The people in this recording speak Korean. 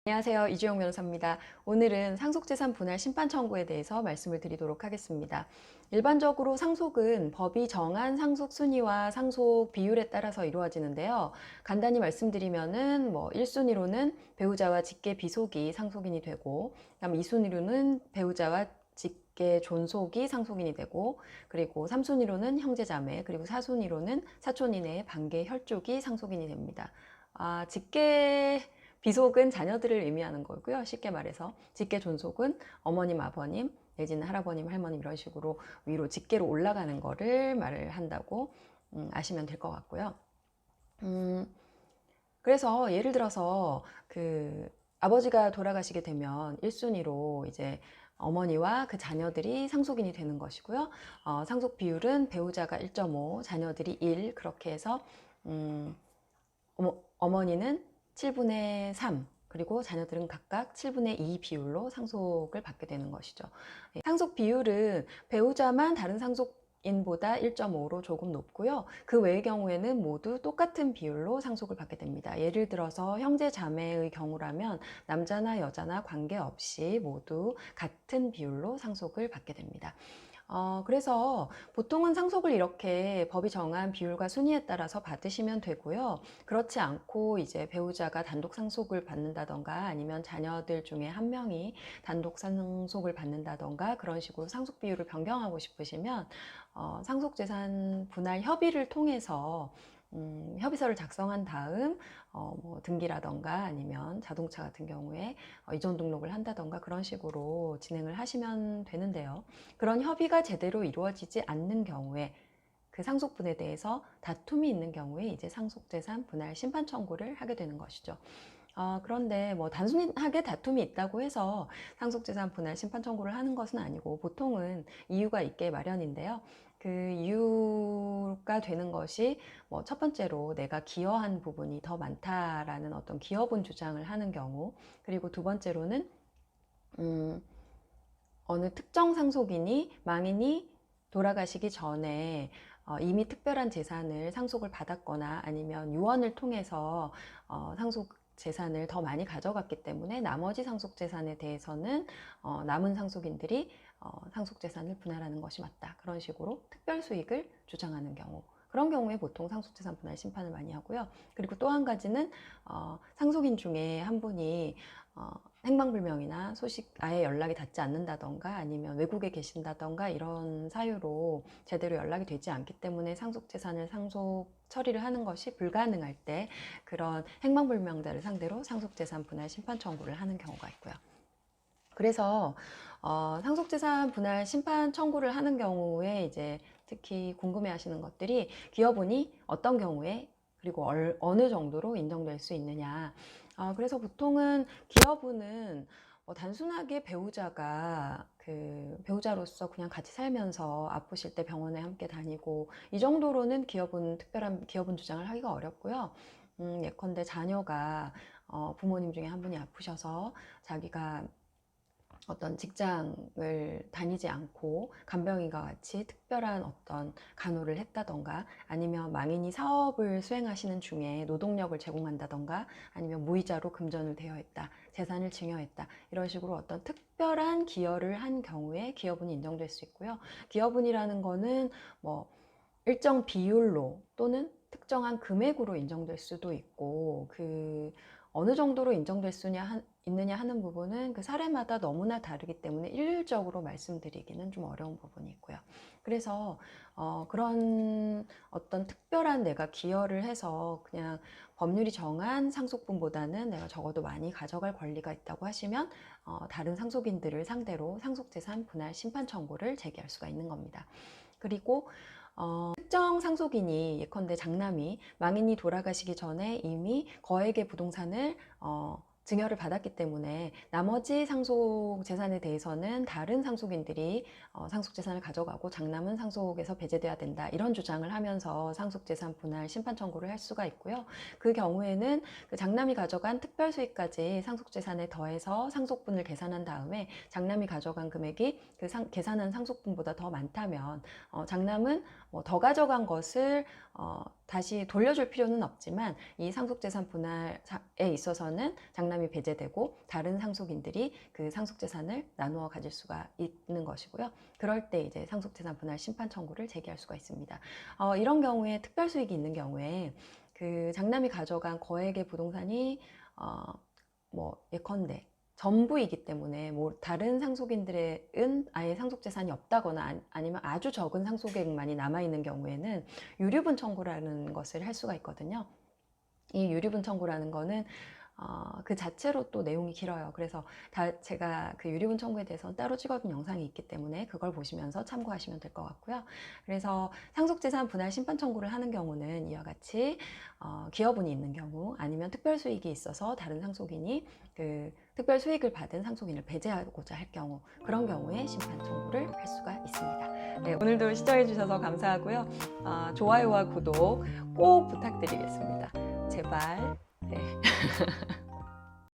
안녕하세요. 이주영 변호사입니다. 오늘은 상속재산 분할 심판 청구에 대해서 말씀을 드리도록 하겠습니다. 일반적으로 상속은 법이 정한 상속 순위와 상속 비율에 따라서 이루어지는데요. 간단히 말씀드리면은 1순위로는 배우자와 직계 비속이 상속인이 되고, 그다음 2순위로는 배우자와 직계 존속이 상속인이 되고, 그리고 3순위로는 형제자매, 그리고 4순위로는 사촌 이내의 반계 혈족이 상속인이 됩니다. 직계 비속은 자녀들을 의미하는 거고요. 쉽게 말해서 직계 존속은 어머님, 아버님, 내지는 할아버님, 할머님 이런 식으로 위로 직계로 올라가는 거를 말을 한다고 아시면 될 것 같고요. 그래서 예를 들어서 아버지가 돌아가시게 되면 1순위로 이제 어머니와 그 자녀들이 상속인이 되는 것이고요. 상속 비율은 배우자가 1.5, 자녀들이 1 그렇게 해서 어머니는 7분의 3, 그리고 자녀들은 각각 7분의 2 비율로 상속을 받게 되는 것이죠. 상속 비율은 배우자만 다른 상속인보다 1.5로 조금 높고요. 그 외의 경우에는 모두 똑같은 비율로 상속을 받게 됩니다. 예를 들어서 형제 자매의 경우라면 남자나 여자나 관계없이 모두 같은 비율로 상속을 받게 됩니다. 그래서 보통은 상속을 이렇게 법이 정한 비율과 순위에 따라서 받으시면 되고요. 그렇지 않고 이제 배우자가 단독 상속을 받는다던가 아니면 자녀들 중에 한 명이 단독 상속을 받는다던가 그런 식으로 상속 비율을 변경하고 싶으시면 상속재산 분할 협의를 통해서 협의서를 작성한 다음 등기라던가 아니면 자동차 같은 경우에 이전 등록을 한다던가 그런 식으로 진행을 하시면 되는데요. 그런 협의가 제대로 이루어지지 않는 경우에 그 상속분에 대해서 다툼이 있는 경우에 이제 상속재산 분할 심판 청구를 하게 되는 것이죠. 그런데 단순하게 다툼이 있다고 해서 상속재산 분할 심판 청구를 하는 것은 아니고 보통은 이유가 있게 마련인데요. 그 이유가 되는 것이 첫 번째로 내가 기여한 부분이 더 많다라는 어떤 기여분 주장을 하는 경우, 그리고 두 번째로는 어느 특정 상속인이 망인이 돌아가시기 전에 이미 특별한 재산을 상속을 받았거나 아니면 유언을 통해서 상속 재산을 더 많이 가져갔기 때문에 나머지 상속 재산에 대해서는 남은 상속인들이 상속 재산을 분할하는 것이 맞다. 그런 식으로 특별 수익을 주장하는 경우. 그런 경우에 보통 상속재산 분할 심판을 많이 하고요. 그리고 또 한 가지는 상속인 중에 한 분이 행방불명이나 소식 아예 연락이 닿지 않는다던가 아니면 외국에 계신다던가 이런 사유로 제대로 연락이 되지 않기 때문에 상속재산을 상속 처리를 하는 것이 불가능할 때 그런 행방불명자를 상대로 상속재산 분할 심판 청구를 하는 경우가 있고요. 그래서 상속재산 분할 심판 청구를 하는 경우에 이제 특히 궁금해하시는 것들이 기여분이 어떤 경우에 그리고 어느 정도로 인정될 수 있느냐. 그래서 보통은 기여분은 단순하게 배우자로서 그냥 같이 살면서 아프실 때 병원에 함께 다니고 이 정도로는 특별한 기여분 주장을 하기가 어렵고요. 예컨대 자녀가 부모님 중에 한 분이 아프셔서 자기가 어떤 직장을 다니지 않고 간병인과 같이 특별한 어떤 간호를 했다던가 아니면 망인이 사업을 수행하시는 중에 노동력을 제공한다던가 아니면 무이자로 금전을 대여했다, 재산을 증여했다 이런 식으로 어떤 특별한 기여를 한 경우에 기여분이 인정될 수 있고요. 기여분이라는 거는 일정 비율로 또는 특정한 금액으로 인정될 수도 있고 어느 정도로 인정될 수 있느냐 하는 부분은 그 사례마다 너무나 다르기 때문에 일률적으로 말씀드리기는 좀 어려운 부분이 있고요. 그래서 그런 어떤 특별한 내가 기여를 해서 그냥 법률이 정한 상속분보다는 내가 적어도 많이 가져갈 권리가 있다고 하시면 다른 상속인들을 상대로 상속재산 분할 심판 청구를 제기할 수가 있는 겁니다. 그리고 특정 상속인이 예컨대 장남이 망인이 돌아가시기 전에 이미 거액의 부동산을 증여를 받았기 때문에 나머지 상속 재산에 대해서는 다른 상속인들이 상속 재산을 가져가고 장남은 상속에서 배제돼야 된다 이런 주장을 하면서 상속 재산 분할 심판 청구를 할 수가 있고요. 그 경우에는 그 장남이 가져간 특별 수익까지 상속 재산에 더해서 상속분을 계산한 다음에 장남이 가져간 금액이 계산한 상속분보다 더 많다면 장남은 더 가져간 것을 다시 돌려줄 필요는 없지만 이 상속재산 분할에 있어서는 장남이 배제되고 다른 상속인들이 그 상속재산을 나누어 가질 수가 있는 것이고요. 그럴 때 이제 상속재산 분할 심판 청구를 제기할 수가 있습니다. 이런 경우에 특별수익이 있는 경우에 그 장남이 가져간 거액의 부동산이 뭐 예컨대 전부이기 때문에 뭐 다른 상속인들은 아예 상속재산이 없다거나 아니면 아주 적은 상속액만이 남아있는 경우에는 유류분 청구라는 것을 할 수가 있거든요. 이 유류분 청구라는 거는 그 자체로 또 내용이 길어요. 그래서 제가 그 유류분 청구에 대해서는 따로 찍어둔 영상이 있기 때문에 그걸 보시면서 참고하시면 될 것 같고요. 그래서 상속재산 분할 심판 청구를 하는 경우는 이와 같이 기여분이 있는 경우 아니면 특별수익이 있어서 다른 상속인이 그 특별수익을 받은 상속인을 배제하고자 할 경우 그런 경우에 심판 청구를 할 수가 있습니다. 네, 오늘도 시청해 주셔서 감사하고요. 좋아요와 구독 꼭 부탁드리겠습니다. 제발. 네.